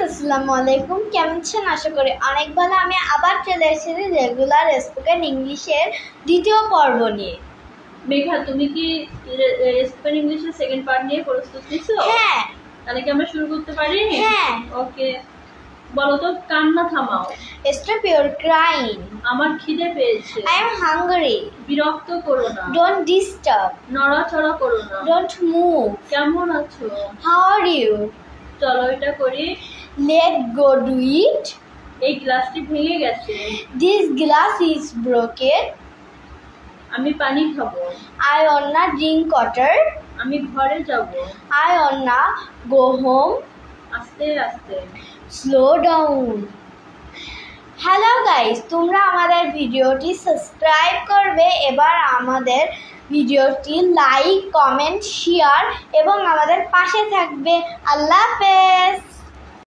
আসসালামু আলাইকুম, কেমন আছেন? আশা করি অনেক ভালো। আমি আবার চলে এসেছি রেগুলার স্পোকেন ইংলিশের দ্বিতীয় পর্ব নিয়ে। মেঘা, তুমি কি স্পোকেন ইংলিশের সেকেন্ড পার্ট নিয়ে প্রস্তুত নিছো? হ্যাঁ। তাহলে কি আমরা শুরু করতে পারি? হ্যাঁ। ওকে, বলো তো, কান্না থামাও। Stop your crying. আমার খিদে পেয়েছে। I am hungry. বিরক্ত করো না। Don't disturb. নড়াচড়া করো না। Don't move. কেমন আছো? How are you? চলো এটা করি। Let go do it. এই গ্লাসটি ভেঙে গেছে। This glass is broken. আমি পানি খাবো। I wanna drink water. আমি ঘরে যাব। I wanna go home. আস্তে আস্তে। Slow down. হ্যালো গাইস, তোমরা আমাদের ভিডিওটি সাবস্ক্রাইব করবে। এবার আমাদের ভিডিওটি লাইক, কমেন্ট, শেয়ার এবং আমাদের পাশে থাকবে। আল্লাহ হাফেজ।